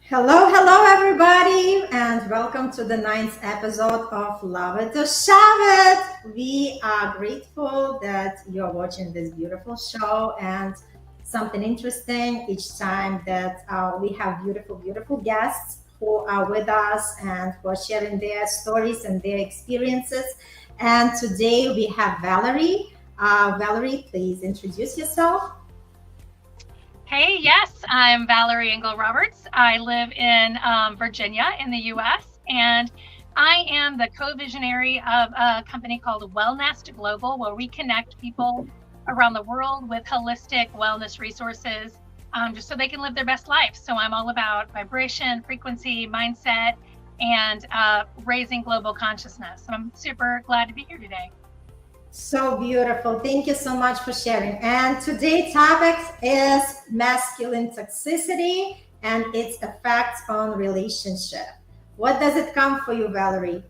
Hello, everybody, and welcome to the ninth episode of Love It or Shove It. We are grateful that you're watching this beautiful show and something interesting each time that we have beautiful guests who are with us and who are sharing their stories and their experiences. And today we have Valarie. Valarie, please introduce yourself. Hey, yes, I'm Valarie Angle Roberts. I live in Virginia in the US, and I am the co-visionary of a company called WellNest Global, where we connect people around the world with holistic wellness resources just so they can live their best life. So I'm all about vibration, frequency, mindset, and raising global consciousness. And I'm super glad to be here today. So beautiful. Thank you so much for sharing. And today's topic is masculine toxicity and its effects on relationship. What does it come for you, Valarie?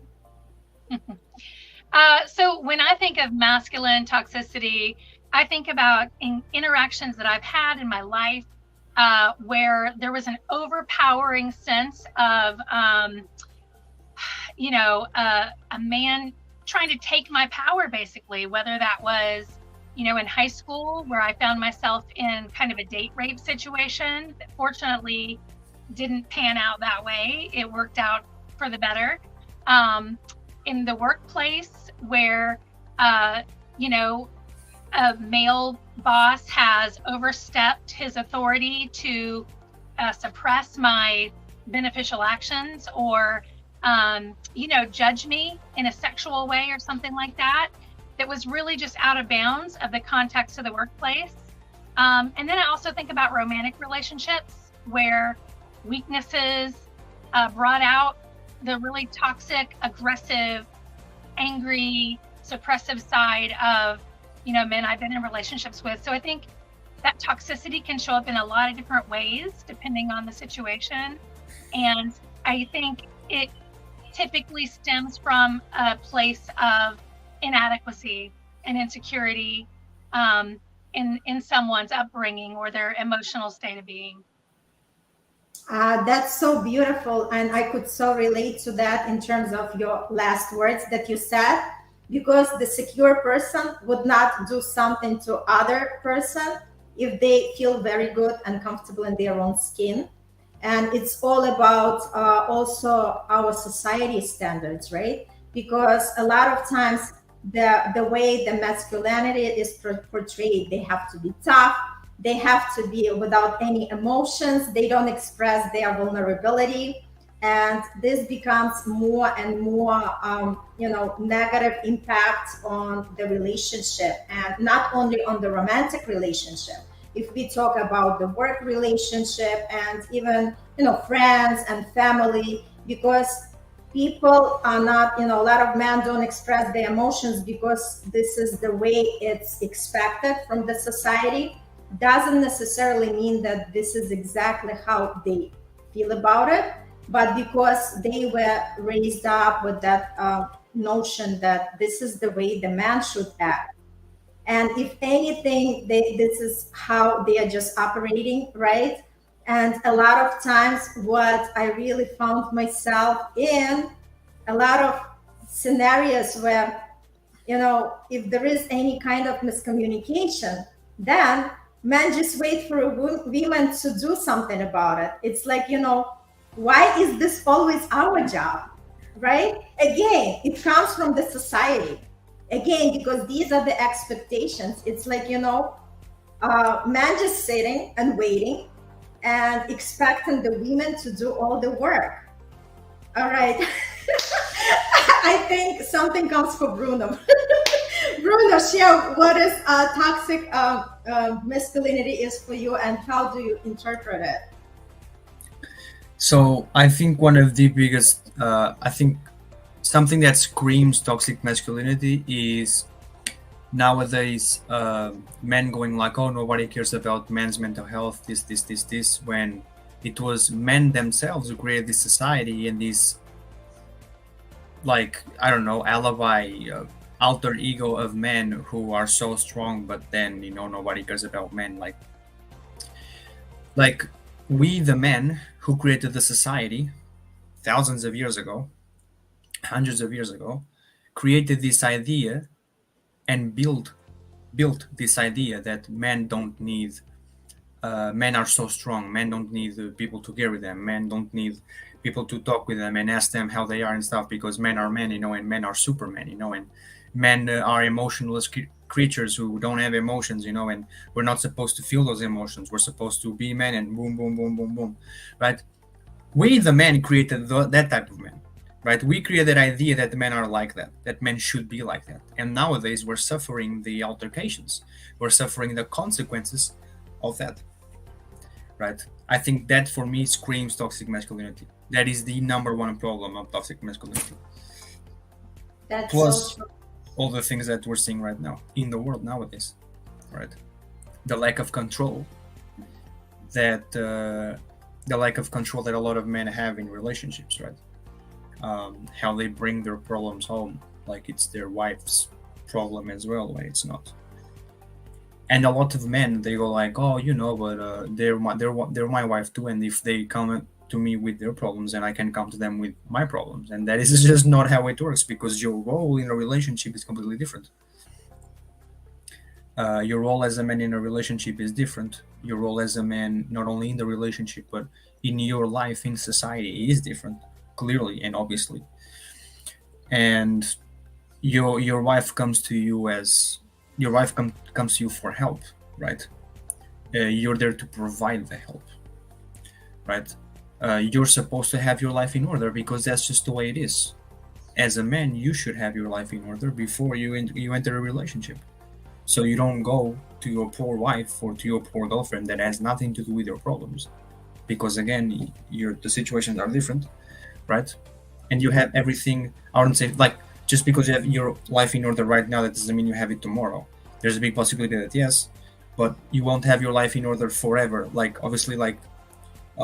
So when I think of masculine toxicity, I think about interactions that I've had in my life where there was an overpowering sense of, a man trying to take my power, basically, whether that was, in high school where I found myself in kind of a date rape situation that fortunately didn't pan out that way. It worked out for the better. In the workplace where, a male boss has overstepped his authority to suppress my beneficial actions or judge me in a sexual way or something like that was really just out of bounds of the context of the workplace. And then I also think about romantic relationships where weaknesses brought out the really toxic, aggressive, angry, suppressive side of, men I've been in relationships with. So I think that toxicity can show up in a lot of different ways depending on the situation. And I think it typically stems from a place of inadequacy and insecurity in someone's upbringing or their emotional state of being. That's so beautiful. And I could so relate to that in terms of your last words that you said, because the secure person would not do something to other person if they feel very good and comfortable in their own skin. And it's all about also our society standards, right? Because a lot of times the way the masculinity is portrayed, they have to be tough, they have to be without any emotions, they don't express their vulnerability, and this becomes more and more negative impact on the relationship, and not only on the romantic relationship. If we talk about the work relationship and even friends and family, because people are not, a lot of men don't express their emotions because this is the way it's expected from the society, doesn't necessarily mean that this is exactly how they feel about it, but because they were raised up with that notion that this is the way the man should act. And if anything, this is how they are just operating, right? And a lot of times, what I really found myself in, a lot of scenarios where, if there is any kind of miscommunication, then men just wait for women to do something about it. It's like, why is this always our job, right? Again, it comes from the society. Again, because these are the expectations. It's like, man just sitting and waiting and expecting the women to do all the work. All right. I think something comes for Bruno. Bruno, share what is toxic masculinity is for you and how do you interpret it? So I think one of the biggest, something that screams toxic masculinity is nowadays men going like, oh, nobody cares about men's mental health, this, when it was men themselves who created this society and this, like, I don't know, alibi, alter ego of men who are so strong, but then, nobody cares about men. Like we, the men who created the society thousands of years ago, hundreds of years ago, created this idea and built this idea that men don't need men are so strong. Men don't need people to carry them. Men don't need people to talk with them and ask them how they are and stuff, because men are men, and men are supermen, and men are emotionless creatures who don't have emotions, and we're not supposed to feel those emotions. We're supposed to be men and boom, boom, boom, boom, boom, right? We, the men, created that type of men, right? We created that idea that men are like that men should be like that. And nowadays we're suffering the altercations. We're suffering the consequences of that, right? I think that for me screams toxic masculinity. That is the number one problem of toxic masculinity. That's Plus so true. all the things that we're seeing right now in the world nowadays, right? The lack of control that a lot of men have in relationships, right? How they bring their problems home like it's their wife's problem as well, when it's not. And a lot of men, they go like, oh, but they're my wife too, and if they come to me with their problems, and I can come to them with my problems. And that is just not how it works, because your role in a relationship is completely different. Your role as a man in a relationship is different. Your role as a man, not only in the relationship, but in your life in society, is different, clearly and obviously. And your wife comes to you comes to you for help, right? You're there to provide the help, right? You're supposed to have your life in order, because that's just the way it is. As a man, you should have your life in order before you enter a relationship. So you don't go to your poor wife or to your poor girlfriend that has nothing to do with your problems, because again, the situations are different, right? And you have everything. I wouldn't say like, just because you have your life in order right now, that doesn't mean you have it tomorrow. There's a big possibility that yes, but you won't have your life in order forever. Like obviously, like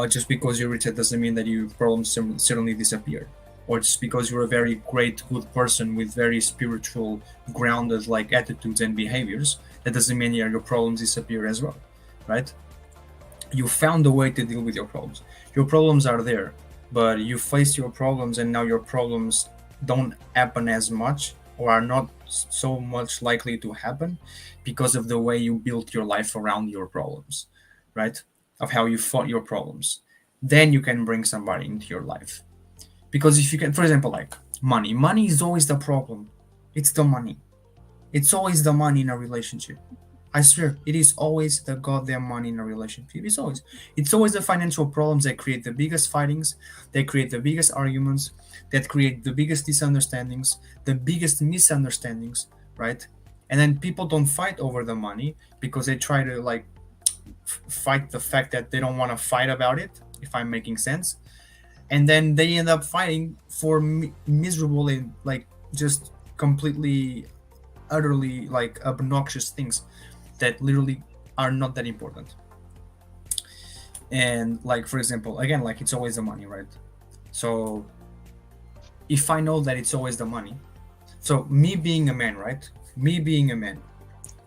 just because you're rich, that doesn't mean that your problems suddenly disappear. Or just because you're a very great, good person with very spiritual, grounded like attitudes and behaviors, that doesn't mean your problems disappear as well, right? You found a way to deal with your problems. Your problems are there, but you face your problems, and now your problems don't happen as much, or are not so much likely to happen, because of the way you built your life around your problems, right? Of how you fought your problems. Then you can bring somebody into your life. Because if you can, for example, like money is always the problem. It's the money. It's always the money in a relationship. I swear, it is always the goddamn money in a relationship. It's always the financial problems that create the biggest fightings, that create the biggest arguments, that create the biggest misunderstandings, right? And then people don't fight over the money, because they try to like fight the fact that they don't want to fight about it, if I'm making sense. And then they end up fighting for miserable and like just completely, utterly like obnoxious things that literally are not that important. And like, for example, again, like it's always the money, right? So if I know that it's always the money, so me being a man, right?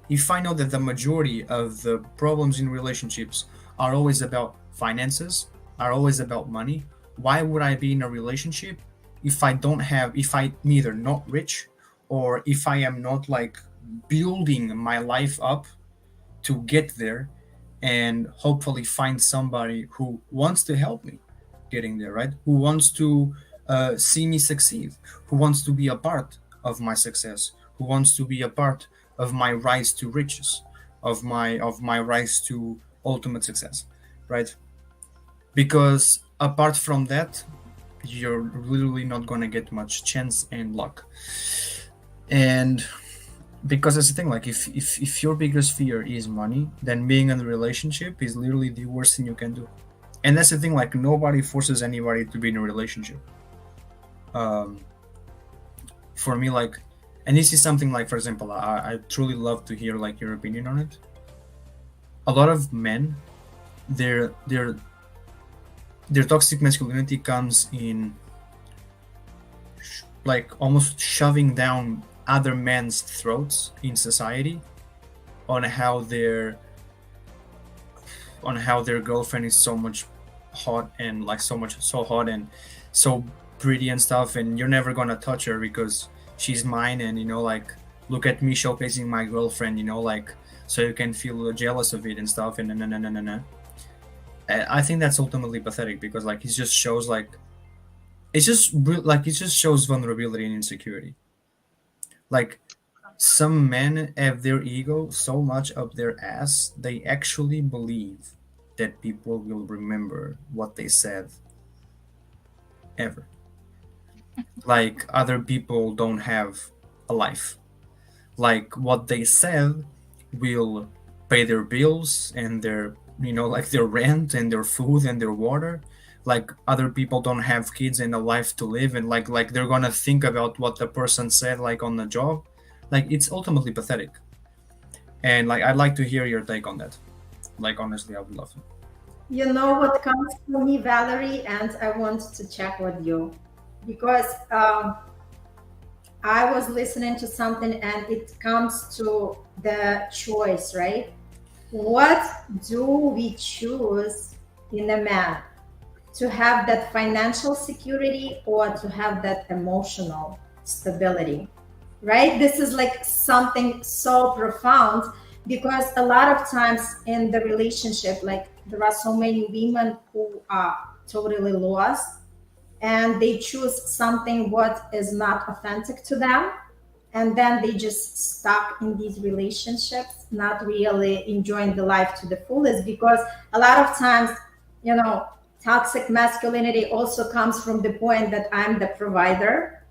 If I know that the majority of the problems in relationships are always about finances, are always about money, why would I be in a relationship if I'm either not rich, or if I am not like building my life up to get there, and hopefully find somebody who wants to help me getting there, right? Who wants to see me succeed, who wants to be a part of my success, who wants to be a part of my rise to riches, of my rise to ultimate success, right? Because apart from that, you're literally not going to get much chance and luck. And because that's the thing, like if your biggest fear is money, then being in a relationship is literally the worst thing you can do. And that's the thing, like nobody forces anybody to be in a relationship. For me, like, and this is something like, for example, I truly love to hear like your opinion on it. A lot of men, their toxic masculinity comes in like almost shoving down other men's throats in society on how their girlfriend is so much hot and like so hot and so pretty and stuff, and you're never gonna touch her because she's mine, and like look at me showcasing my girlfriend, like so you can feel jealous of it and stuff, and no. I think that's ultimately pathetic because like it just shows like it just shows vulnerability and insecurity. Like some men have their ego so much up their ass they actually believe that people will remember what they said ever. Like other people don't have a life. Like what they said will pay their bills and their like their rent and their food and their water. Like other people don't have kids and a life to live, and like they're gonna think about what the person said like on the job. Like it's ultimately pathetic. And like I'd like to hear your take on that. Like honestly, I would love to. You know what comes to me, Valarie, and I want to check with you because I was listening to something and it comes to the choice, right? What do we choose in a man? To have that financial security or to have that emotional stability, right? This is like something so profound because a lot of times in the relationship, like there are so many women who are totally lost and they choose something what is not authentic to them, and then they just stuck in these relationships not really enjoying the life to the fullest because a lot of times, toxic masculinity also comes from the point that I'm the provider.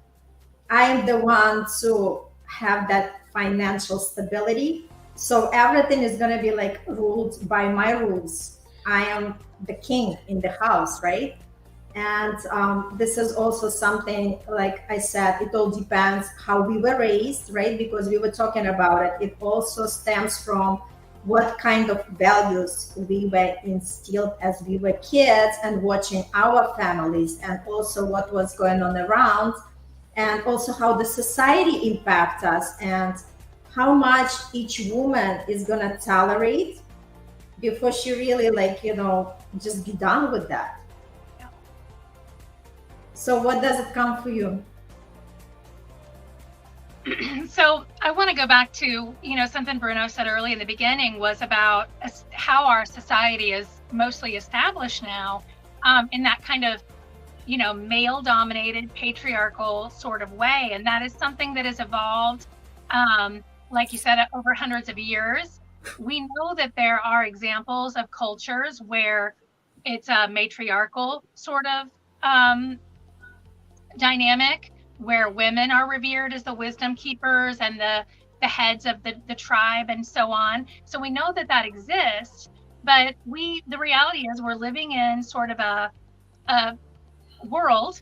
I am the one to have that financial stability. So everything is going to be like ruled by my rules. I am the king in the house, right? And this is also something, like I said, it all depends how we were raised, right? Because we were talking about it. It also stems from what kind of values we were instilled as we were kids and watching our families, and also what was going on around, and also how the society impact us and how much each woman is going to tolerate before she really just be done with that. So what does it come for you? So I want to go back to, something Bruno said early in the beginning was about how our society is mostly established now in that kind of, male dominated patriarchal sort of way. And that is something that has evolved, like you said, over hundreds of years. We know that there are examples of cultures where it's a matriarchal sort of dynamic, where women are revered as the wisdom keepers and the heads of the tribe and so on. So we know that exists, but the reality is we're living in sort of a world,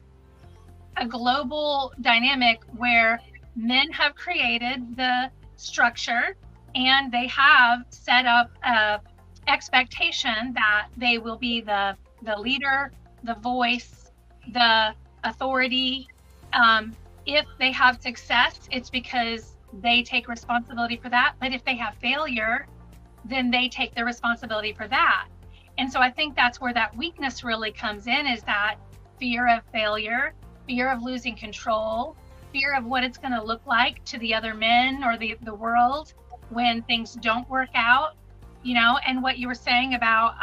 a global dynamic where men have created the structure and they have set up a expectation that they will be the leader, the voice, the authority. If they have success, it's because they take responsibility for that. But if they have failure, then they take the responsibility for that. And so I think that's where that weakness really comes in, is that fear of failure, fear of losing control, fear of what it's going to look like to the other men or the world when things don't work out, and what you were saying about,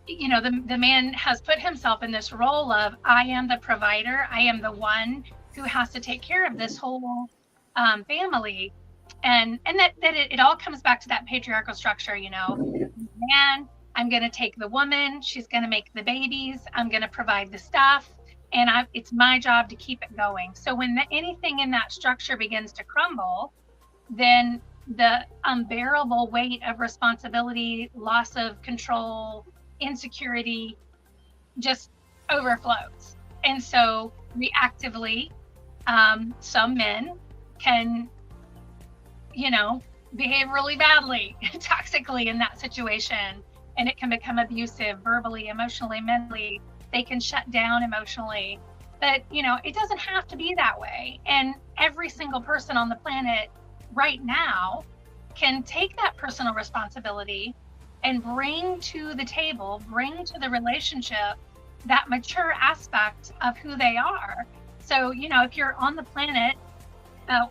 the man has put himself in this role of, I am the provider. I am the one who has to take care of this whole family. And that it all comes back to that patriarchal structure, man, I'm going to take the woman. She's going to make the babies. I'm going to provide the stuff. And it's my job to keep it going. So when anything in that structure begins to crumble, then the unbearable weight of responsibility, loss of control, insecurity just overflows. And so reactively, some men can, behave really badly, toxically in that situation. And it can become abusive verbally, emotionally, mentally. They can shut down emotionally. But, it doesn't have to be that way. And every single person on the planet right now can take that personal responsibility and bring to the table, bring to the relationship that mature aspect of who they are. So, you know, if you're on the planet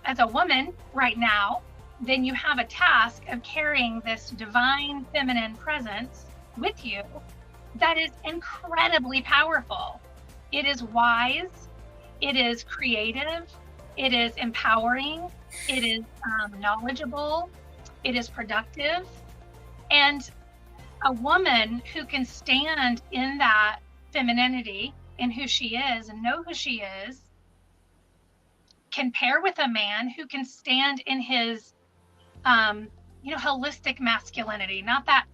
as a woman right now, then you have a task of carrying this divine feminine presence with you that is incredibly powerful. It is wise, it is creative, it is empowering, it is knowledgeable, it is productive. And a woman who can stand in that femininity in who she is and know who she is can pair with a man who can stand in his holistic masculinity, not that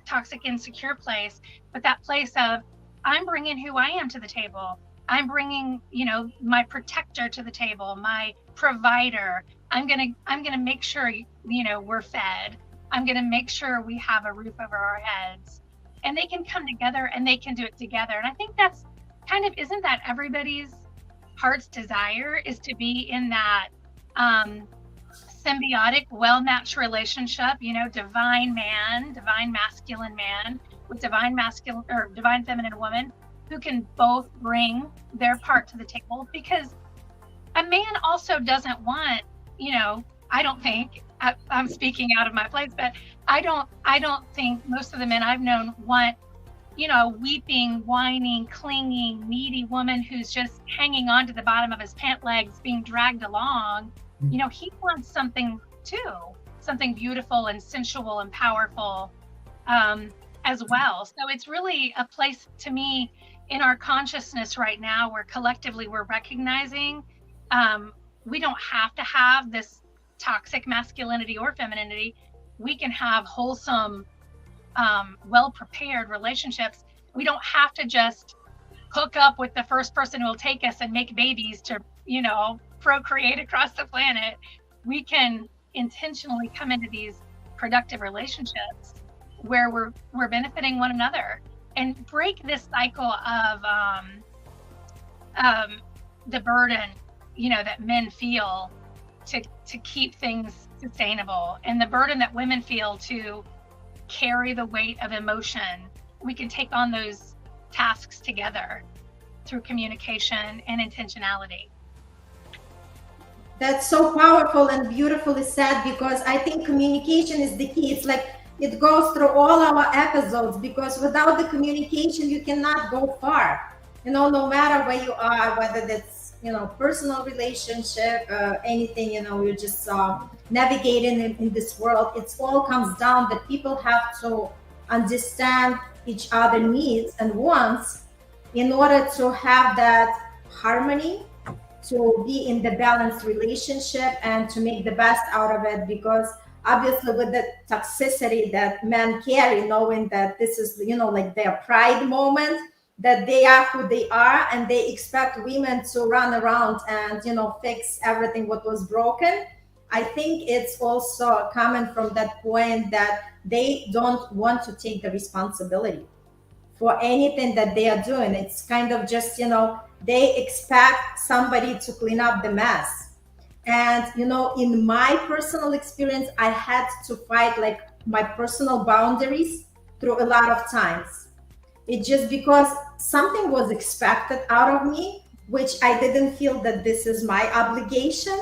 toxic insecure place, but that place of, I'm bringing who I am to the table. I'm bringing, my protector to the table, my provider. I'm going to make sure, we're fed. I'm going to make sure we have a roof over our heads. And they can come together and they can do it together. And I think that's kind of, isn't that everybody's heart's desire, is to be in that symbiotic, well-matched relationship, divine man, divine masculine man with divine masculine or divine feminine woman who can both bring their part to the table. Because a man also doesn't want, I don't think, I'm speaking out of my place, but I don't think most of the men I've known want, weeping, whining, clinging, needy woman who's just hanging on to the bottom of his pant legs, being dragged along. He wants something too, something beautiful and sensual and powerful as well. So it's really a place, to me, in our consciousness right now, where collectively we're recognizing we don't have to have this toxic masculinity or femininity. We can have wholesome, well-prepared relationships. We don't have to just hook up with the first person who will take us and make babies to, procreate across the planet. We can intentionally come into these productive relationships where we're benefiting one another and break this cycle of the burden, that men feel to keep things sustainable, and the burden that women feel to carry the weight of emotion. We can take on those tasks together through communication and intentionality. That's so powerful and beautifully said, because I think communication is the key. It's like it goes through all our episodes, because without the communication, you cannot go far. No matter where you are, whether that's, personal relationship, anything, you're just navigating in this world. It all comes down that people have to understand each other needs and wants in order to have that harmony, to be in the balanced relationship and to make the best out of it. Because obviously with the toxicity that men carry, knowing that this is, like their pride moment, that they are who they are, and they expect women to run around and, fix everything what was broken. I think it's also coming from that point that they don't want to take the responsibility for anything that they are doing. It's kind of just, they expect somebody to clean up the mess. And, in my personal experience, I had to fight like my personal boundaries through a lot of times. It's just because something was expected out of me, which I didn't feel that this is my obligation.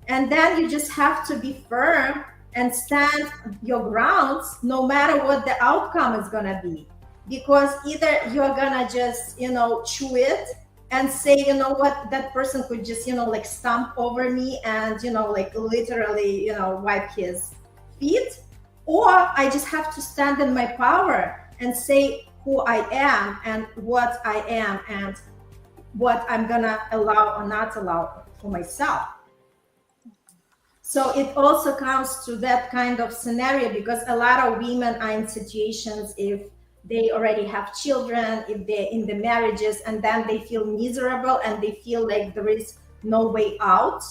And then you just have to be firm and stand your grounds, no matter what the outcome is going to be. Because either you're gonna just, chew it and say, what, that person could just, like stomp over me and, like literally, wipe his feet. Or I just have to stand in my power and say who I am and what I am and what I'm gonna allow or not allow for myself. So it also comes to that kind of scenario, because a lot of women are in situations, if they already have children, if they're in the marriages, and then they feel miserable and they feel like there is no way out.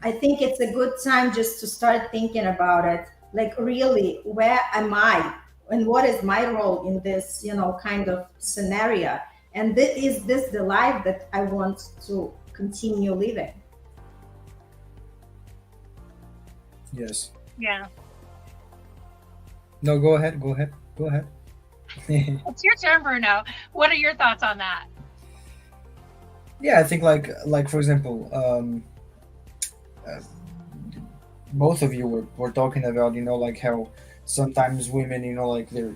I think it's a good time just to start thinking about it. Like, really, where am I? And what is my role in this, kind of scenario? And is this the life that I want to continue living? Yes. Yeah. No, go ahead. Go ahead. Go ahead. It's your turn, Bruno. What are your thoughts on that? Yeah, I think like for example, uh, both of you were talking about, like how sometimes women, like they're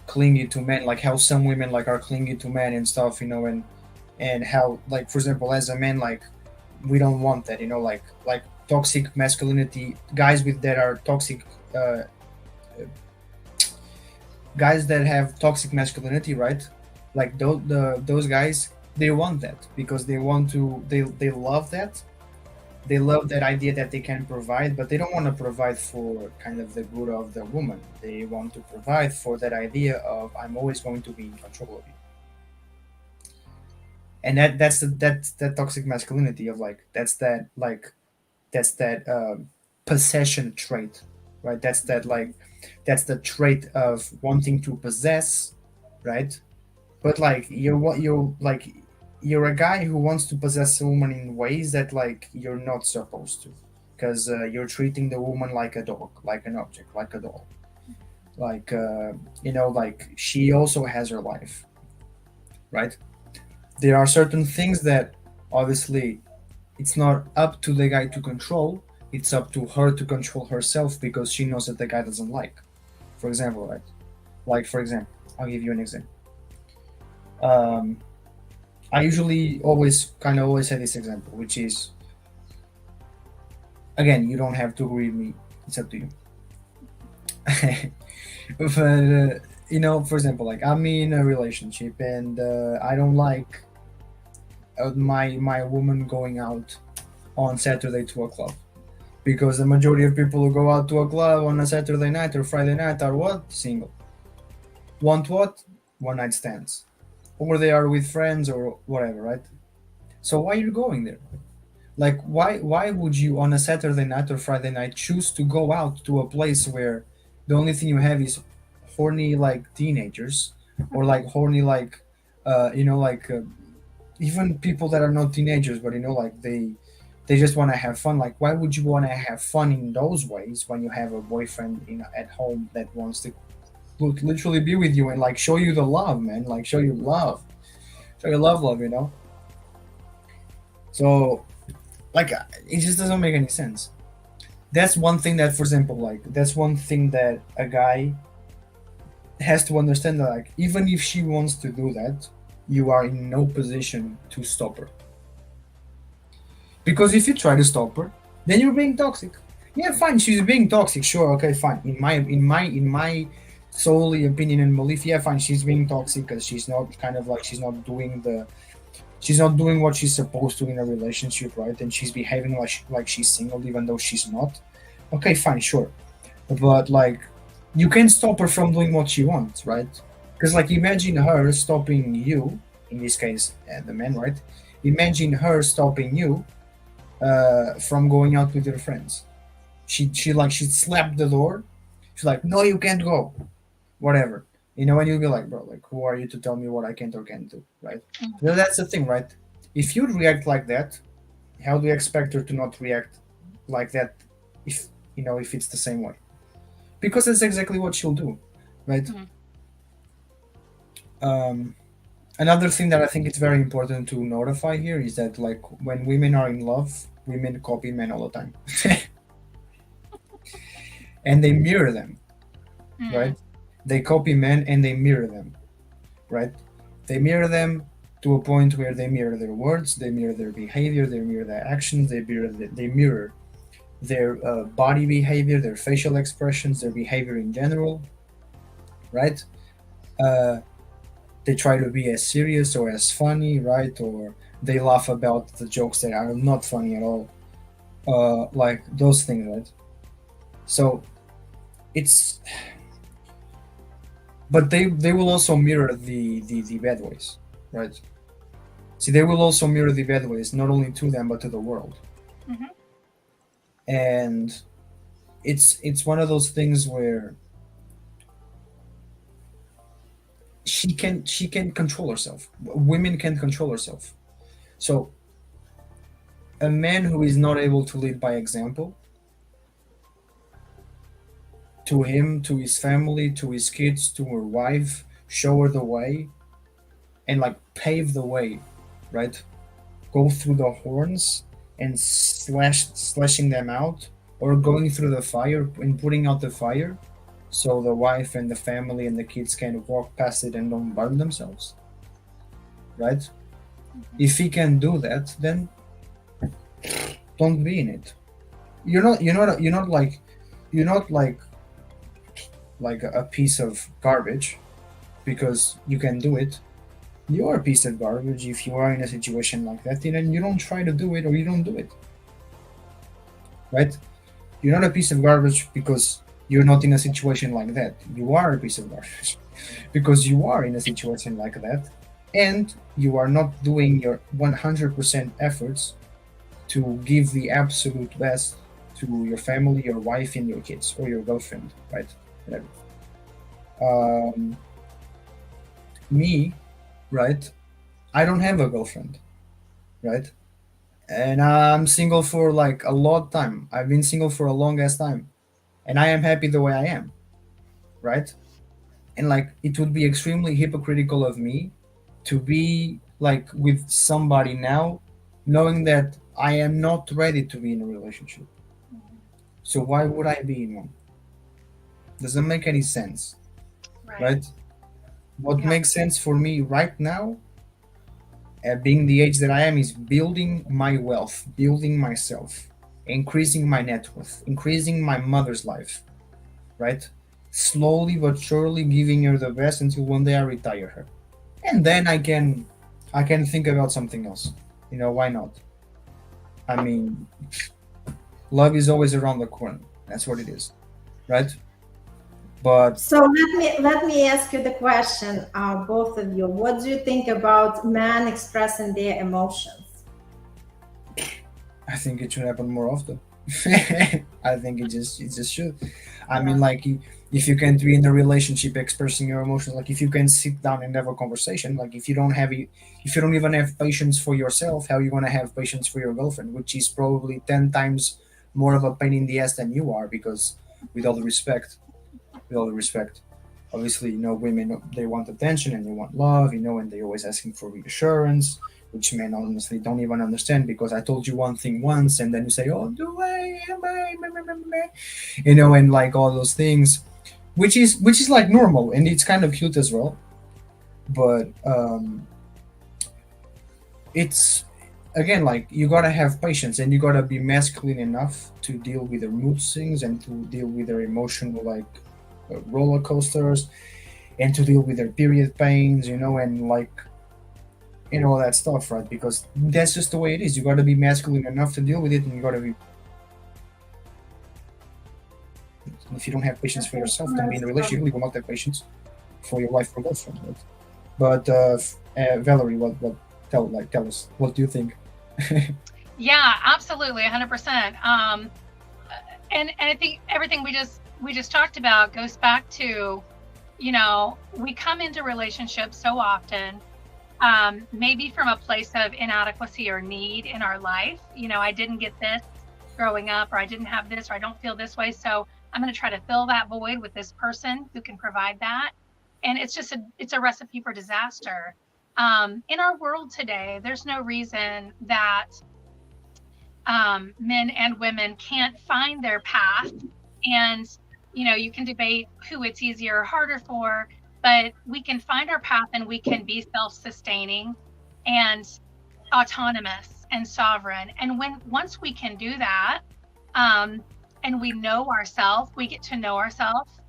clingy to men, like how some women like are clingy to men and stuff, and how, like, for example, as a man, like, we don't want that, like toxic masculinity, guys with that are toxic, uh, guys that have toxic masculinity, right? Like those guys, they want that because they want to, they love that, they love that idea that they can provide, but they don't want to provide for kind of the good of the woman. They want to provide for that idea of, I'm always going to be in control of you. And that's that toxic masculinity of, like, that's that possession trait, right? That's the trait of wanting to possess, right? But like you're a guy who wants to possess a woman in ways that, like, you're not supposed to, because you're treating the woman like a dog, like an object, like a doll, like like she also has her life, right? There are certain things that obviously it's not up to the guy to control, it's up to her to control herself, because she knows that the guy doesn't like, for example, right? Like, for example, I'll give you an example. um, I usually always say this example, which is, again, you don't have to agree with me, it's up to you. But for example, like, I'm in a relationship, and I don't like my woman going out on Saturday to a club, because the majority of people who go out to a club on a Saturday night or Friday night are what? Single. Want what? One night stands. Or they are with friends or whatever, right? So why are you going there? Like, why would you on a Saturday night or Friday night choose to go out to a place where the only thing you have is horny, like, teenagers, or like horny, like, like, even people that are not teenagers, but like, they just want to have fun. Like, why would you want to have fun in those ways when you have a boyfriend at home that wants to literally be with you and, like, show you the love, man, like, show you love, show you love. So, like, it just doesn't make any sense. That's one thing that, for example, like, that's one thing that a guy has to understand, that, like, even if she wants to do that, you are in no position to stop her. Because if you try to stop her, then you're being toxic. Yeah, fine, she's being toxic, sure, okay, fine. In my solely opinion and belief, yeah, fine, she's being toxic because she's not kind of like, she's not doing what she's supposed to in a relationship, right? And she's behaving like she's single, even though she's not. Okay, fine, sure, but, like, you can stop her from doing what she wants, right? Because, like, imagine her stopping you, in this case, the man, right? Imagine her stopping you from going out with your friends. She slapped the door. She's like, no, you can't go, whatever. And you'll be like, bro, like, who are you to tell me what I can or can't do, right? Well, that's the thing, right? If you react like that, how do you expect her to not react like that, if if it's the same way? Because that's exactly what she'll do, right? Mm-hmm. um, Another thing that I think it's very important to notify here is that, like, when women are in love, women copy men all the time. And they mirror them, Mm-hmm. right? They copy men and they mirror them, right? They mirror them to a point where they mirror their words, they mirror their behavior, they mirror their actions, they mirror their body behavior, their facial expressions, their behavior in general, right? Uh, they try to be as serious or as funny, right? Or they laugh about the jokes that are not funny at all, like those things, right? So it's, but they will also mirror the bad ways, right? See, they will also mirror the bad ways, not only to them but to the world. Mm-hmm. And it's one of those things where she can control herself. Women can control herself. So a man who is not able to lead by example to him, to his family, to his kids, to her wife, show her the way, and like pave the way, right? Go through the horns and slashing them out, or going through the fire and putting out the fire, so the wife and the family and the kids can walk past it and don't burn themselves, right? If he can do that, then don't be in it. You're not like a piece of garbage because you can do it. You are a piece of garbage if you are in a situation like that, and you don't try to do it, or you don't do it, right? You're not a piece of garbage because you're not in a situation like that. You are a piece of garbage because you are in a situation like that, and you are not doing your 100% efforts to give the absolute best to your family, your wife, and your kids, or your girlfriend, right? Whatever. Um, Me, right? I don't have a girlfriend, right? And I'm single for like a long time. I've been single for a long ass time, and I am happy the way I am, right? And like it would be extremely hypocritical of me to be like with somebody now, knowing that I am not ready to be in a relationship. So why would I be in one? Doesn't make any sense, Right. right? What Yeah. makes sense for me right now, at being the age that I am, is building my wealth, building myself, increasing my net worth, increasing my mother's life, right? Slowly but surely giving her the best until one day I retire her. And then I can think about something else. Why not? I mean, love is always around the corner. That's what it is, right? But So let me ask you the question, both of you. What do you think about men expressing their emotions? I think it should happen more often. I think it just should. I Yeah. mean, like if you can't be in a relationship expressing your emotions, like if you can sit down and have a conversation, like if you don't even have patience for yourself, how are you gonna have patience for your girlfriend, which is probably 10 times more of a pain in the ass than you are, because with all the respect, with all the respect. Obviously, women, they want attention and they want love, and they're always asking for reassurance, which men honestly don't even understand, because I told you one thing once and then you say, oh, do I, am I, meh, meh, meh, meh, and like all those things, which is like normal and it's kind of cute as well. But it's, again, like you gotta have patience and you gotta be masculine enough to deal with their mood swings and to deal with their emotional, like, roller coasters, and to deal with their period pains, and like, all that stuff, right? Because that's just the way it is. You got to be masculine enough to deal with it, and you got to be. If you don't have patience for yourself, don't be in a relationship. You will not have patience for your wife or girlfriend, right? But Valerie, what tell us, what do you think? Yeah, absolutely, 100%. And I think everything we just talked about goes back to, we come into relationships so often, maybe from a place of inadequacy or need in our life. I didn't get this growing up, or I didn't have this, or I don't feel this way, so I'm going to try to fill that void with this person who can provide that. And it's a recipe for disaster. In our world today, there's no reason that men and women can't find their path. And, you can debate who it's easier or harder for, but we can find our path and we can be self sustaining and autonomous and sovereign. And once we can do that, and we know ourselves, we get to know ourselves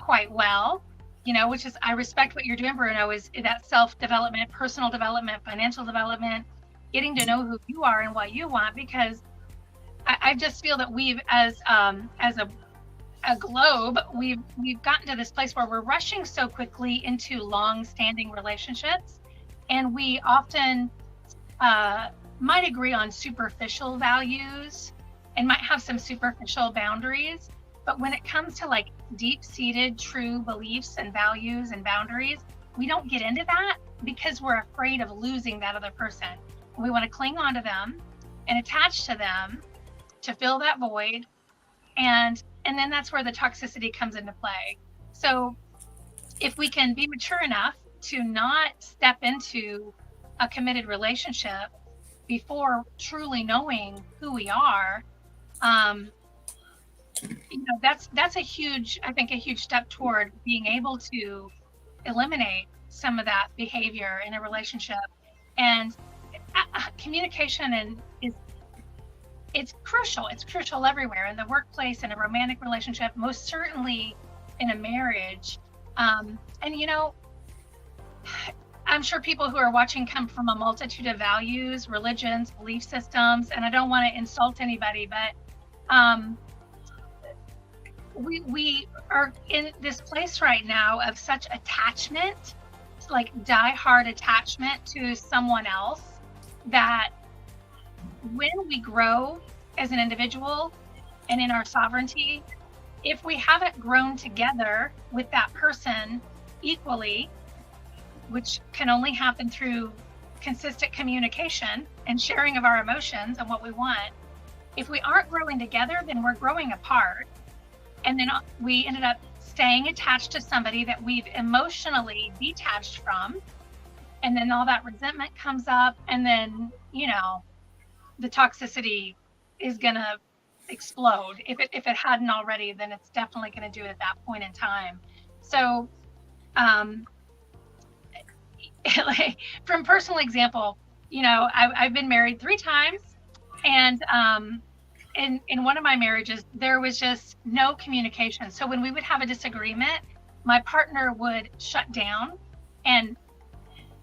quite well, which is, I respect what you're doing, Bruno, is that self development, personal development, financial development, getting to know who you are and what you want. Because I just feel that we've, as a globe, we've gotten to this place where we're rushing so quickly into long-standing relationships, and we often might agree on superficial values and might have some superficial boundaries. But when it comes to like deep-seated true beliefs and values and boundaries, we don't get into that because we're afraid of losing that other person. We want to cling on to them and attach to them to fill that void. And And then that's where the toxicity comes into play. So if we can be mature enough to not step into a committed relationship before truly knowing who we are, that's a huge, I think, a huge step toward being able to eliminate some of that behavior in a relationship. And communication it's crucial. It's crucial everywhere, in the workplace, in a romantic relationship, most certainly in a marriage. And I'm sure people who are watching come from a multitude of values, religions, belief systems, and I don't want to insult anybody, but we are in this place right now of such attachment, like die-hard attachment to someone else, that when we grow as an individual and in our sovereignty, if we haven't grown together with that person equally, which can only happen through consistent communication and sharing of our emotions and what we want, if we aren't growing together, then we're growing apart. And then we ended up staying attached to somebody that we've emotionally detached from. And then all that resentment comes up, and then, the toxicity is going to explode. If it hadn't already, then it's definitely going to do it at that point in time. So, like, from personal example, I've been married 3 times, and in one of my marriages, there was just no communication. So when we would have a disagreement, my partner would shut down and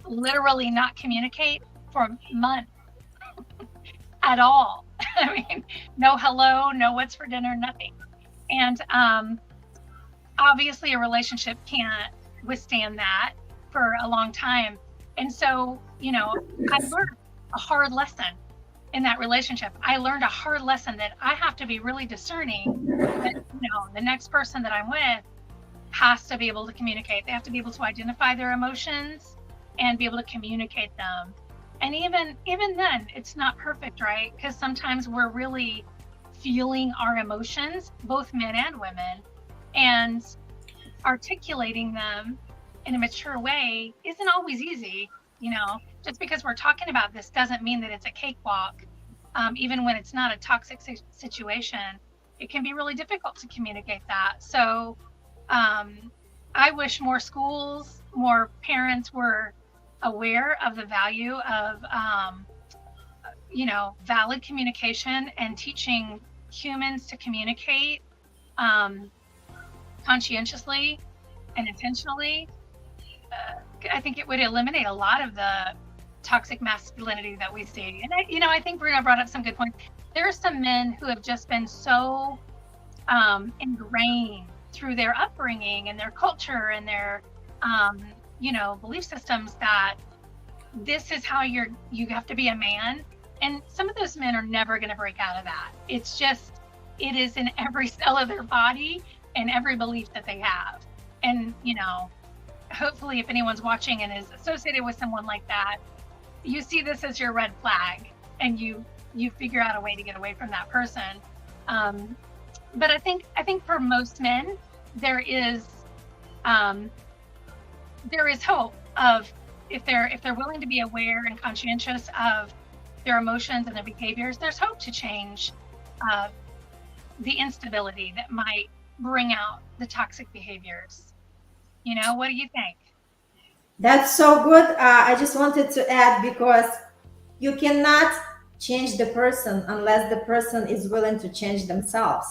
literally not communicate for months at all. I mean, no hello, no what's for dinner, nothing. And obviously a relationship can't withstand that for a long time. And so, I learned a hard lesson in that relationship. I learned a hard lesson that I have to be really discerning that, the next person that I'm with has to be able to communicate. They have to be able to identify their emotions and be able to communicate them. And even then, it's not perfect, right? Because sometimes we're really feeling our emotions, both men and women, and articulating them in a mature way isn't always easy. Just because we're talking about this doesn't mean that it's a cakewalk. Even when it's not a toxic situation, it can be really difficult to communicate that. So I wish more schools, more parents were aware of the value of, valid communication and teaching humans to communicate conscientiously and intentionally. I think it would eliminate a lot of the toxic masculinity that we see. And I think Bruno brought up some good points. There are some men who have just been so ingrained through their upbringing and their culture and their belief systems that this is how you have to be a man. And some of those men are never going to break out of that. It's just, it is in every cell of their body and every belief that they have. And, hopefully if anyone's watching and is associated with someone like that, you see this as your red flag and you figure out a way to get away from that person. But I think for most men, there is hope of, if they're willing to be aware and conscientious of their emotions and their behaviors, there's hope to change the instability that might bring out the toxic behaviors. What do you think? That's so good. I just wanted to add, because you cannot change the person unless the person is willing to change themselves.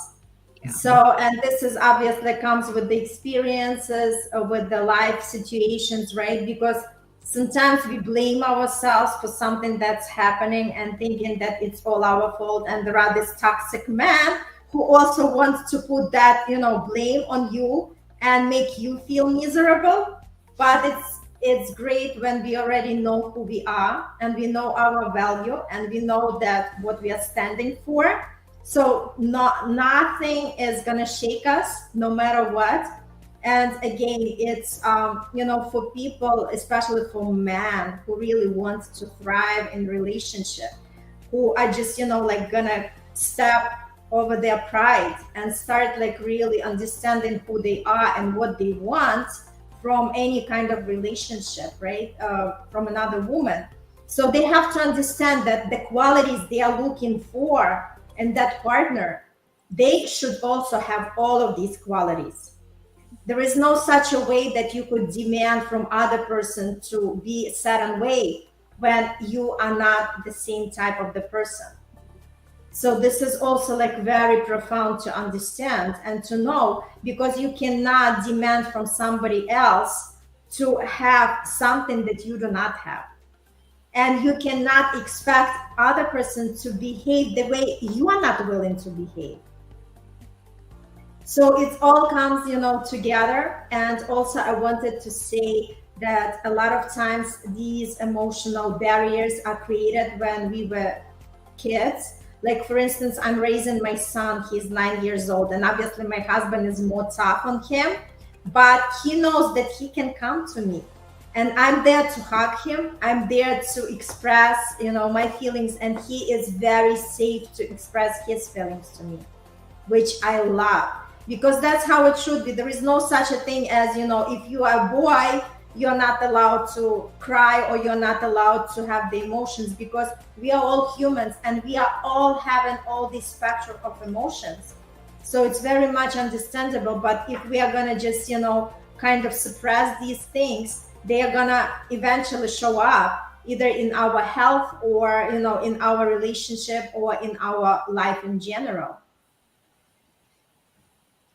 Yeah. So, and this is obviously comes with the experiences, with the life situations, right? Because sometimes we blame ourselves for something that's happening and thinking that it's all our fault. And there are this toxic man who also wants to put that, blame on you and make you feel miserable. But it's great when we already know who we are and we know our value and we know that what we are standing for. So nothing is gonna shake us, no matter what. And again, it's for people, especially for men who really want to thrive in relationship, who are just gonna step over their pride and start like really understanding who they are and what they want from any kind of relationship, right? From another woman. So they have to understand that the qualities they are looking for in that partner, they should also have all of these qualities. There is no such a way that you could demand from other person to be a certain way when you are not the same type of the person. So this is also like very profound to understand and to know, because you cannot demand from somebody else to have something that you do not have, and you cannot expect other person to behave the way you are not willing to behave. So it all comes, together. And also I wanted to say that a lot of times these emotional barriers are created when we were kids. Like for instance, I'm raising my son, he's 9 years old, and obviously my husband is more tough on him, but he knows that he can come to me and I'm there to hug him. I'm there to express, my feelings, and he is very safe to express his feelings to me, which I love, because that's how it should be. There is no such a thing as, if you are a boy, you're not allowed to cry or you're not allowed to have the emotions, because we are all humans and we are all having all this spectrum of emotions. So it's very much understandable. But if we are going to just, kind of suppress these things, they are going to eventually show up either in our health or, in our relationship or in our life in general.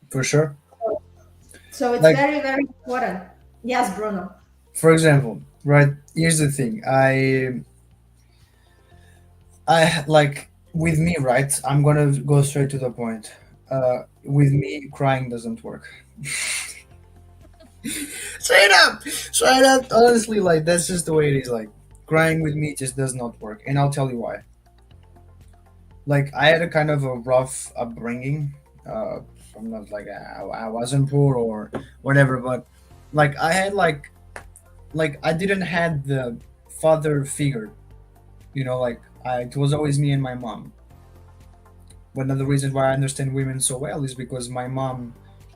For sure. So it's Like, very, very important. Yes, Bruno. for example, right? Here's the thing. I like with me, right? I'm gonna go straight to the point. With me, crying doesn't work. Straight up. Honestly, like that's just the way it is. Like crying with me just does not work, and I'll tell you why. Like I had a kind of a rough upbringing. I'm not like I wasn't poor or whatever, but like I had like I didn't had the father figure. Like it was always me and my mom. One of the reasons why I understand women so well is because my mom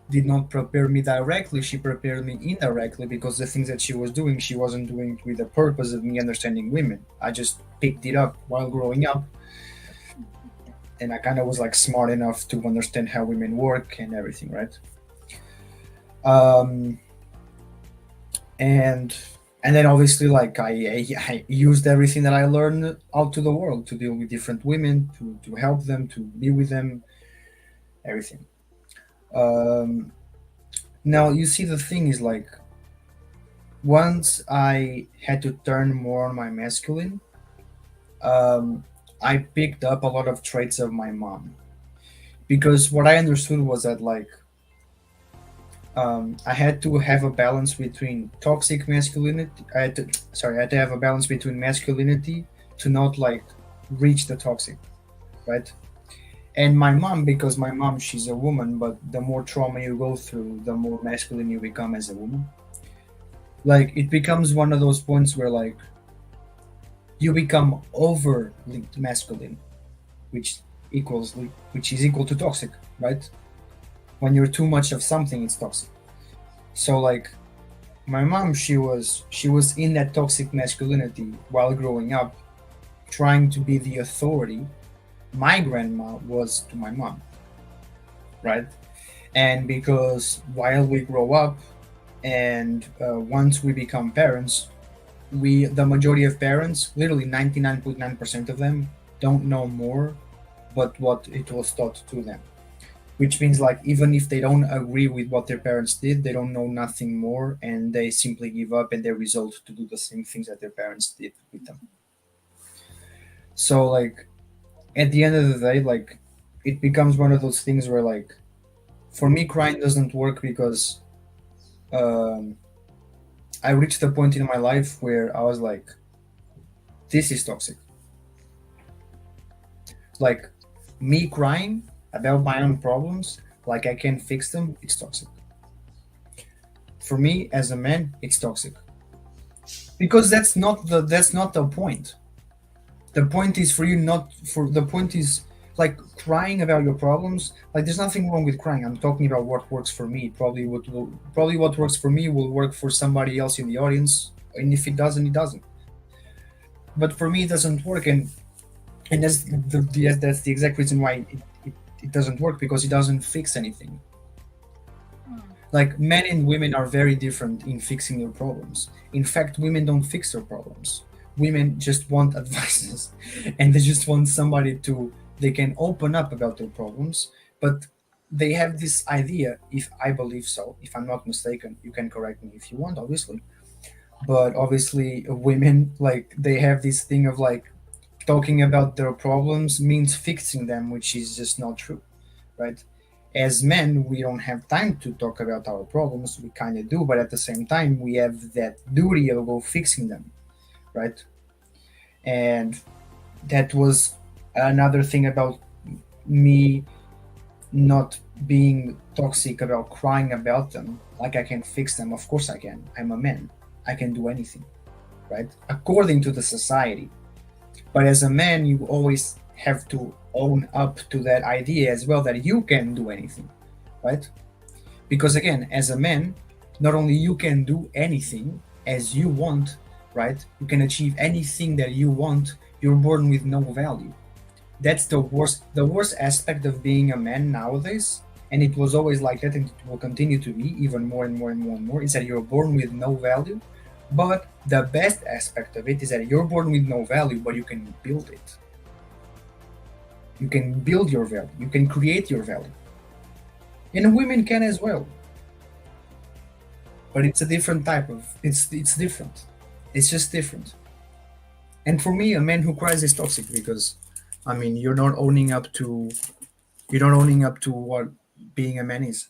did not prepare me directly. She prepared me indirectly, because the things that she wasn't doing with the purpose of me understanding women. I just picked it up while growing up, and I kind of was like smart enough to understand how women work and everything, right? Um, and and then obviously like I used everything that I learned out to the world to deal with different women, to help them, to be with them, everything. Um, Now you see, the thing is like once I had to turn more on my masculine, I picked up a lot of traits of my mom, because what I understood was that like I had to have a balance between toxic masculinity. I had to have a balance between masculinity to not like reach the toxic, right? And my mom, because my mom, she's a woman, but the more trauma you go through, the more masculine you become as a woman. Like it becomes one of those points where like you become overly masculine, which which is equal to toxic, right? When you're too much of something, it's toxic. So like my mom, she was in that toxic masculinity while growing up, trying to be the authority my grandma was to my mom, right? And because while we grow up and once we become parents, the majority of parents, literally 99.9% of them, don't know more but what it was taught to them, which means like even if they don't agree with what their parents did, they don't know nothing more, and they simply give up and they result to do the same things that their parents did with them. So like at the end of the day, like it becomes one of those things where like for me crying doesn't work, because um, I reached a point in my life where I was like, this is toxic. Like me crying about my own problems, like I can fix them, it's toxic. For me as a man, it's toxic, because that's not the point. The point is for you not for the point is like crying about your problems, like there's nothing wrong with crying. I'm talking about what works for me. Probably what works for me will work for somebody else in the audience, and if it doesn't, it doesn't. But for me, it doesn't work, and that's the exact reason why it doesn't work, because it doesn't fix anything. Like men and women are very different in fixing their problems. In fact, women don't fix their problems. Women just want advices, and they just want somebody to they can open up about their problems. But they have this idea, if I believe so, if I'm not mistaken, you can correct me if you want, obviously. But obviously, women like they have this thing of like talking about their problems means fixing them, which is just not true, right? As men, we don't have time to talk about our problems. We kind of do, but at the same time, we have that duty of go fixing them, right? And that was another thing about me not being toxic about crying about them. Like I can fix them. Of course I can. I'm a man. I can do anything, right? According to the society. But as a man, you always have to own up to that idea as well that you can do anything, right? Because again, as a man, not only you can do anything as you want, right? You can achieve anything that you want. You're born with no value. That's the worst aspect of being a man nowadays, and it was always like that, and it will continue to be even more and more and more and more, is that you're born with no value. But the best aspect of it is that you're born with no value, but you can build it. You can build your value. You can create your value. And women can as well. But it's a different type of it's different. It's just different. And for me, a man who cries is toxic because I mean you're not owning up to what being a man is.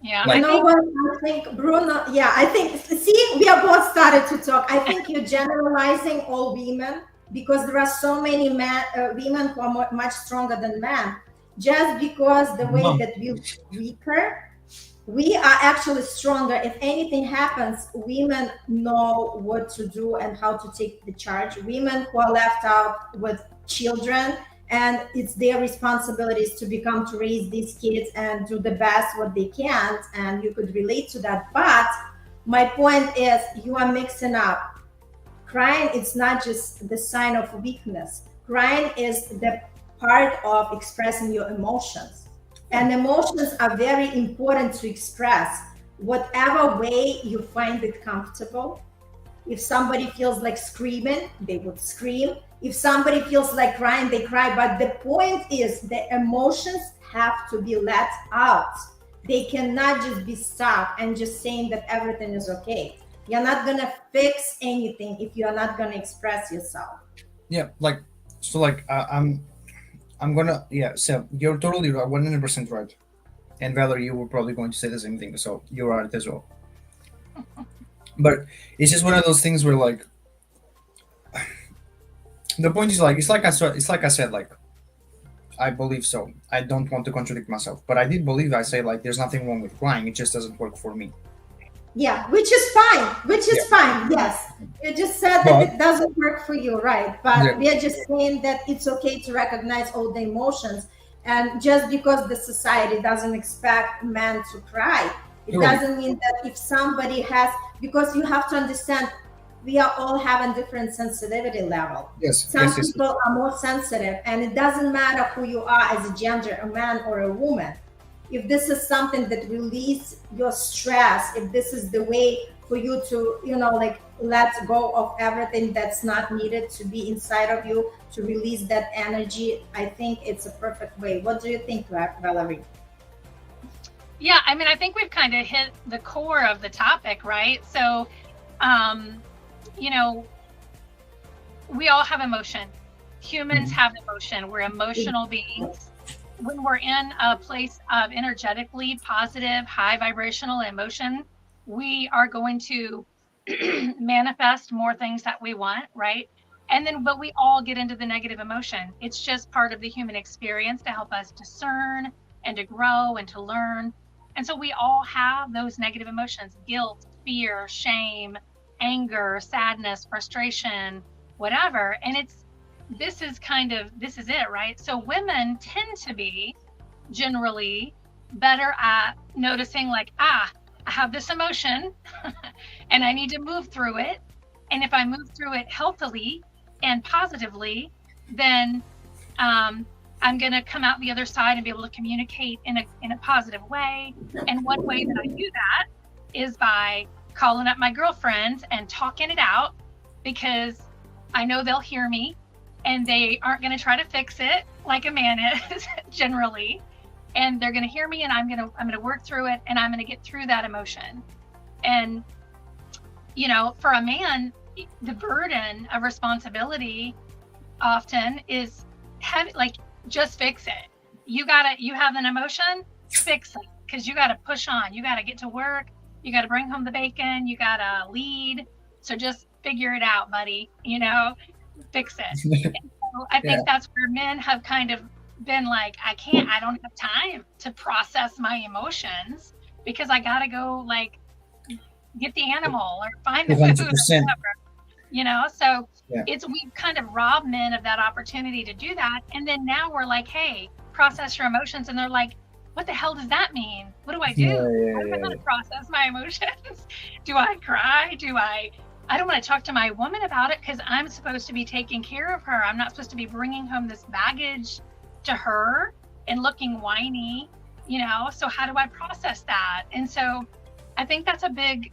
Yeah, You I Like know think what? I think Bruno, yeah, I think, see, we are both started to talk. I think you're generalizing all women because there are so many women who are much stronger than men. Just because the way no. that we weaker, we are actually stronger. If anything happens, women know what to do and how to take the charge. Women who are left out with children, and it's their responsibilities to become to raise these kids and do the best what they can, and you could relate to that. But my point is, you are mixing up. Crying is not just the sign of weakness. Crying is the part of expressing your emotions, and emotions are very important to express whatever way you find it comfortable. If somebody feels like screaming, they would scream. If somebody feels like crying, they cry. But the point is, the emotions have to be let out. They cannot just be stuck and just saying that everything is okay. You're not going to fix anything if you're not going to express yourself. Yeah, like so like I'm gonna yeah, so you're totally right, 100% right. And Valerie, you were probably going to say the same thing, so you're right as well. But it's just one of those things where like the point is like it's like I said like I believe so. I don't want to contradict myself, but I did believe I say like there's nothing wrong with crying. It just doesn't work for me. Yeah, which is fine. Which Yeah, is fine. Yes. You just said that but it doesn't work for you, right? But yeah, we are just saying that it's okay to recognize all the emotions. And just because the society doesn't expect men to cry, it totally. doesn't mean that if somebody has, because you have to understand, we are all having different sensitivity level. Yes, Some yes, yes, yes. people are more sensitive, and it doesn't matter who you are as a gender, a man or a woman. If this is something that release your stress, if this is the way for you to, like let go of everything that's not needed to be inside of you, to release that energy, I think it's a perfect way. What do you think, Valerie? yeah, I mean, I think we've kind of hit the core of the topic, right? So, um, you know, we all have emotion. Humans Mhm. have emotion. We're emotional beings. When we're in a place of energetically positive, high vibrational emotion, we are going to manifest more things that we want, right? And then, but we all get into the negative emotion. It's just part of the human experience to help us discern and to grow and to learn. And so we all have those negative emotions: guilt, fear, shame, anger, sadness, frustration, whatever. And it's this is it, right? So women tend to be generally better at noticing, like, I have this emotion and I need to move through it. And if I move through it healthily and positively, then I'm going to come out the other side and be able to communicate in a positive way. And one way that I do that is by calling up my girlfriends and talking it out, because I know they'll hear me and they aren't going to try to fix it like a man is generally. And they're going to hear me, and I'm going to work through it, and I'm going to get through that emotion. And, you know, for a man, the burden of responsibility often is heavy, like, just fix it. You have an emotion, fix it, because you got to push on. You got to get to work. You got to bring home the bacon. You got to lead. So just figure it out, buddy. You know, fix it. And so I think that's where men have kind of been like, I don't have time to process my emotions, because I got to go, like, get the animal or find the food or whatever. You know, so we've kind of robbed men of that opportunity to do that. And then now we're like, hey, process your emotions. And they're like, what the hell does that mean? What do I do? How am I going to process my emotions? Do I cry? I don't want to talk to my woman about it, because I'm supposed to be taking care of her. I'm not supposed to be bringing home this baggage to her and looking whiny, you know? So how do I process that? And so I think that's a big,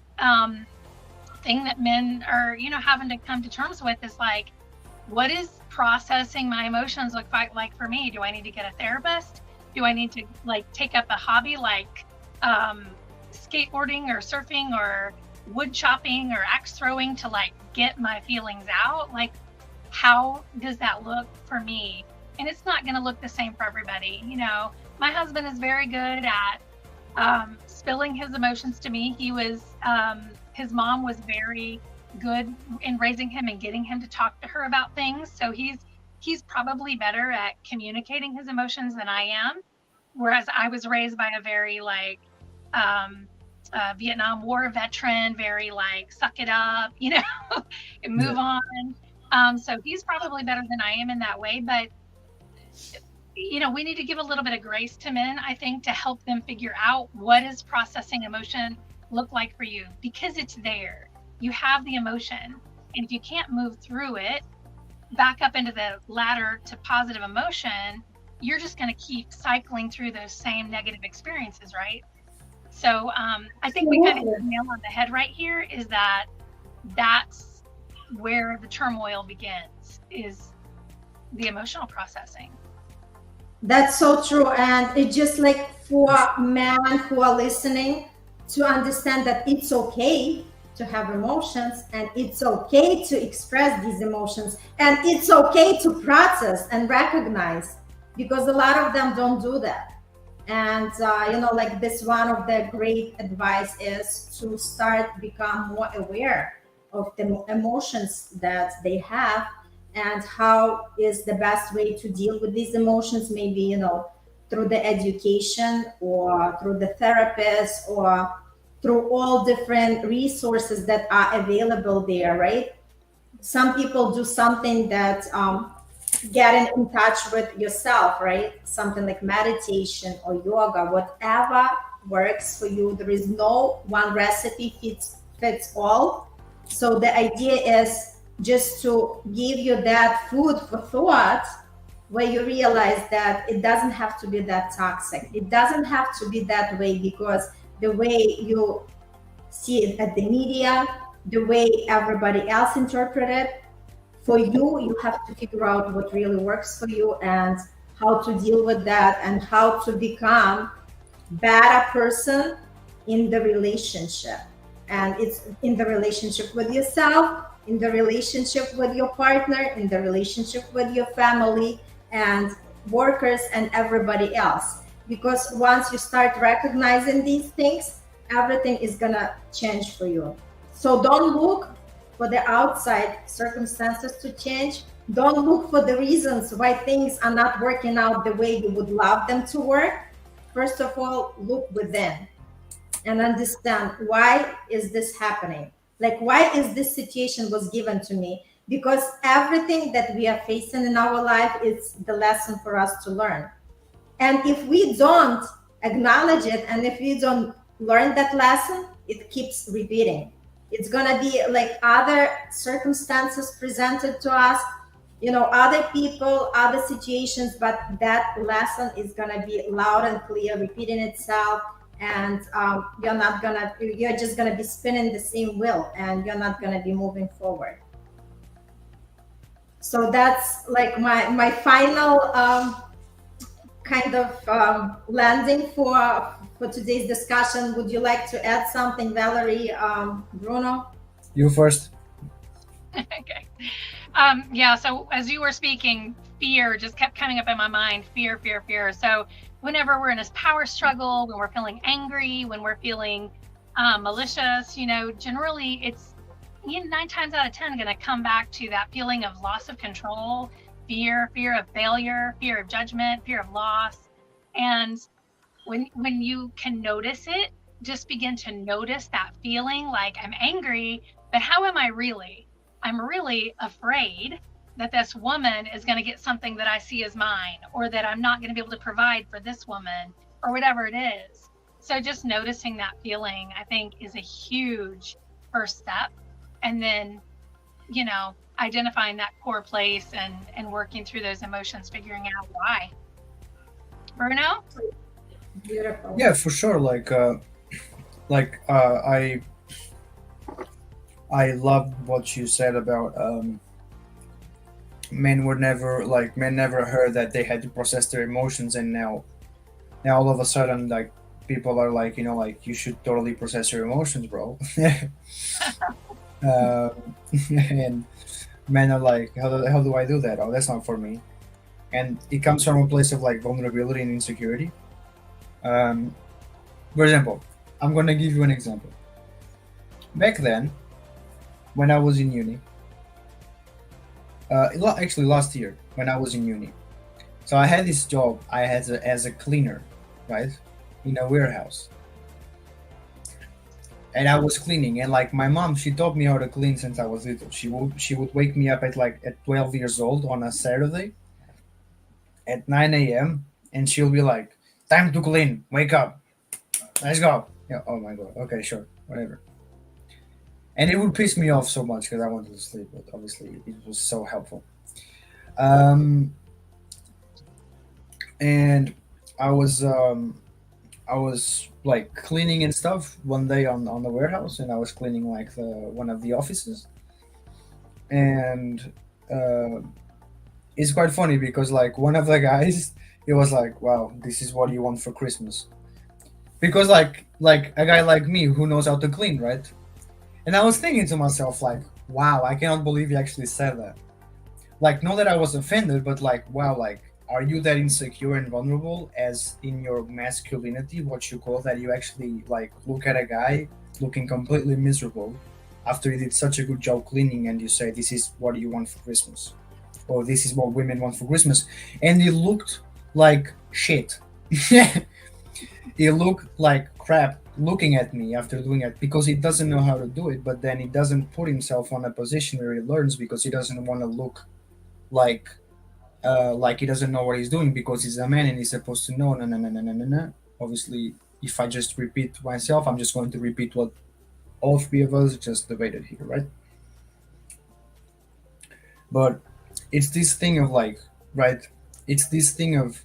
thing that men are, you know, having to come to terms with, is like, what is processing my emotions look like for me? Do I need to get a therapist? Do I need to, like, take up a hobby like skateboarding or surfing or wood chopping or axe throwing to, like, get my feelings out? Like, how does that look for me? And it's not going to look the same for everybody. You know, my husband is very good at spilling his emotions to me. He was his mom was very good in raising him and getting him to talk to her about things. So he's probably better at communicating his emotions than I am. Whereas I was raised by a very, like, Vietnam War veteran, very, like, suck it up, you know, and move on. So he's probably better than I am in that way. But, you know, we need to give a little bit of grace to men, I think, to help them figure out what is processing emotion look like for you, because it's there. You have the emotion, and if you can't move through it back up into the ladder to positive emotion, you're just going to keep cycling through those same negative experiences, right? So I think we kind of hit the nail on the head right here, is that's where the turmoil begins, is the emotional processing. That's so true. And it's just like, for men who are listening, to understand that it's okay to have emotions, and it's okay to express these emotions, and it's okay to process and recognize, because a lot of them don't do that. And you know, like, this one of the great advice is to start become more aware of the emotions that they have, and how is the best way to deal with these emotions, maybe, you know, through the education, or through the therapist, or through all different resources that are available there, right? Some people do something that getting in touch with yourself, right? Something like meditation or yoga, whatever works for you. There is no one recipe fits all. So the idea is just to give you that food for thought, where you realize that it doesn't have to be that toxic. It doesn't have to be that way, because the way you see it at the media, the way everybody else interpret it, for you, you have to figure out what really works for you, and how to deal with that, and how to become better person in the relationship. And it's in the relationship with yourself, in the relationship with your partner, in the relationship with your family and workers and everybody else. Because once you start recognizing these things, everything is gonna change for you. So don't look for the outside circumstances to change. Don't look for the reasons why things are not working out the way you would love them to work. First of all, look within and understand, why is this happening? Like, why is this situation was given to me? because everything that we are facing in our life is the lesson for us to learn. And if we don't acknowledge it, and if we don't learn that lesson, it keeps repeating. It's gonna be like other circumstances presented to us, other people, other situations, but that lesson is gonna be loud and clear, repeating itself, and you're just gonna be spinning the same wheel, and you're not gonna be moving forward. So that's like my final kind of landing for today's discussion. Would you like to add something, Valarie, Bruno? You first. Okay. Yeah, so as you were speaking, fear just kept coming up in my mind. Fear, fear, fear. So whenever we're in this power struggle, when we're feeling angry, when we're feeling malicious, generally it's 9 times out of 10 going to come back to that feeling of loss of control, fear of failure, fear of judgment, fear of loss. And when you can notice it, just begin to notice that feeling, like I'm angry, but how am I really? I'm really afraid that this woman is going to get something that I see as mine, or that I'm not going to be able to provide for this woman, or whatever it is. So just noticing that feeling, I think, is a huge first step. And then, identifying that core place and working through those emotions, figuring out why. Bruno? Beautiful. Yeah, for sure. I love what you said about men never heard that they had to process their emotions, and now all of a sudden, like, people are like, you should totally process your emotions, bro. And men are like, how do I do that? Oh, that's not for me. And it comes from a place of like vulnerability and insecurity. For example, I'm gonna give you an example. Back then, when I was in uni, actually last year when I was in uni, so I had this job. I had as a cleaner, right, in a warehouse. And I was cleaning, and like my mom, she taught me how to clean since I was little. She would wake me up at 12 years old on a Saturday at 9 a.m. and she'll be like, "Time to clean. Wake up. Let's go." Yeah. Oh my god. Okay, sure, whatever. And it would piss me off so much because I wanted to sleep, but obviously it was so helpful. And I was like cleaning and stuff one day on the warehouse, and I was cleaning like one of the offices, and it's quite funny because like one of the guys, he was like, "Wow, this is what you want for Christmas," because like a guy like me who knows how to clean, right? And I was thinking to myself like, "Wow, I cannot believe you actually said that." Like, not that I was offended, but like, wow, like, are you that insecure and vulnerable as in your masculinity, what you call that, you actually like look at a guy looking completely miserable after he did such a good job cleaning, and you say, "This is what you want for Christmas," or "This is what women want for Christmas," and he looked like shit. He looked like crap looking at me after doing it because he doesn't know how to do it, but then he doesn't put himself on a position where he learns because he doesn't want to look like he doesn't know what he's doing because he's a man and he's supposed to know. No, no, no, no, no, no, no. Obviously, if I just repeat myself, I'm just going to repeat what all three of us just debated here, right? But it's this thing of like, right? It's this thing of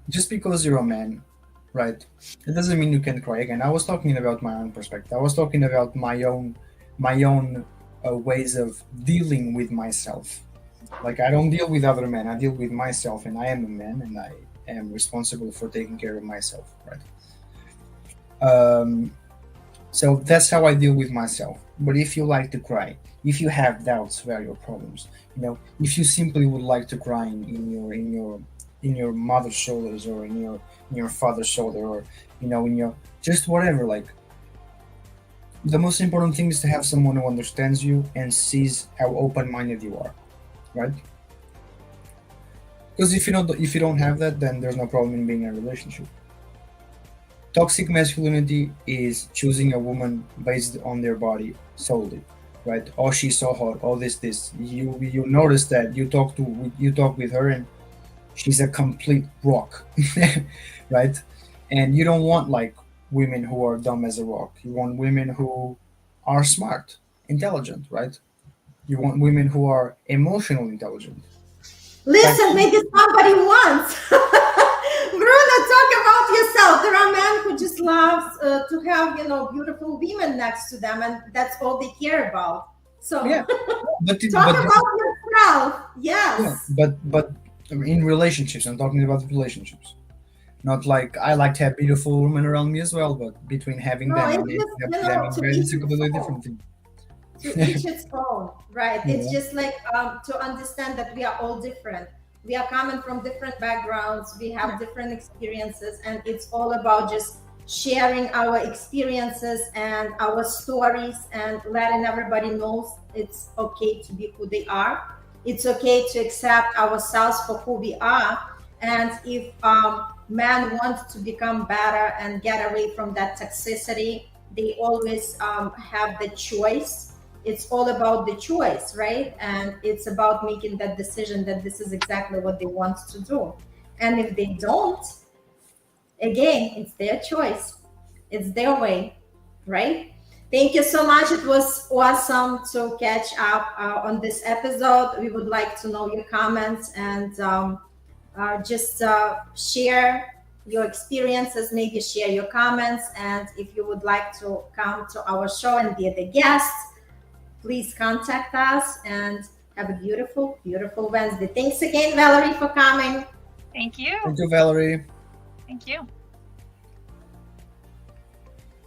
just because you're a man, right? It doesn't mean you can cry again. I was talking about my own perspective. I was talking about my own ways of dealing with myself. Like, I don't deal with other men. I deal with myself, and I am a man, and I am responsible for taking care of myself, right? So that's how I deal with myself. But if you like to cry, if you have doubts about your problems, if you simply would like to cry in your mother's shoulders, or in your father's shoulder, or in your just whatever, like, the most important thing is to have someone who understands you and sees how open-minded you are, right? Because if you don't have that, then there's no problem in being in a relationship. Toxic masculinity is choosing a woman based on their body solely. right? Oh, she's so hot. Oh, this. You notice that you talk with her and she's a complete rock, right? And you don't want like women who are dumb as a rock. You want women who are smart, intelligent, right? You want women who are emotionally intelligent. Like, Listen, maybe somebody wants. Bruna, talk about yourself. There are men who just love to have, beautiful women next to them, and that's all they care about. So yeah, but talk but about yourself. yeah, Yes. but in relationships, I'm talking about relationships. Not like I like to have beautiful women around me as well, but between having No, them it's and just, them in to bed, each it's a its completely own. different thing. To each its own, right? It's Yeah, just like to understand that we are all different. We are coming from different backgrounds, we have different experiences, and it's all about just sharing our experiences and our stories and letting everybody knows it's okay to be who they are. It's okay to accept ourselves for who we are. And if men want to become better and get away from that toxicity, they always have the choice. It's all about the choice, right? And it's about making that decision that this is exactly what they want to do. And if they don't, again, it's their choice, it's their way, right? Thank you so much. It was awesome to catch up on this episode. We would like to know your comments and just share your experiences, maybe share your comments. And if you would like to come to our show and be the guest, please contact us and have a beautiful, beautiful Wednesday. Thanks again, Valarie, for coming. Thank you. thank you, Valerie. Thank you.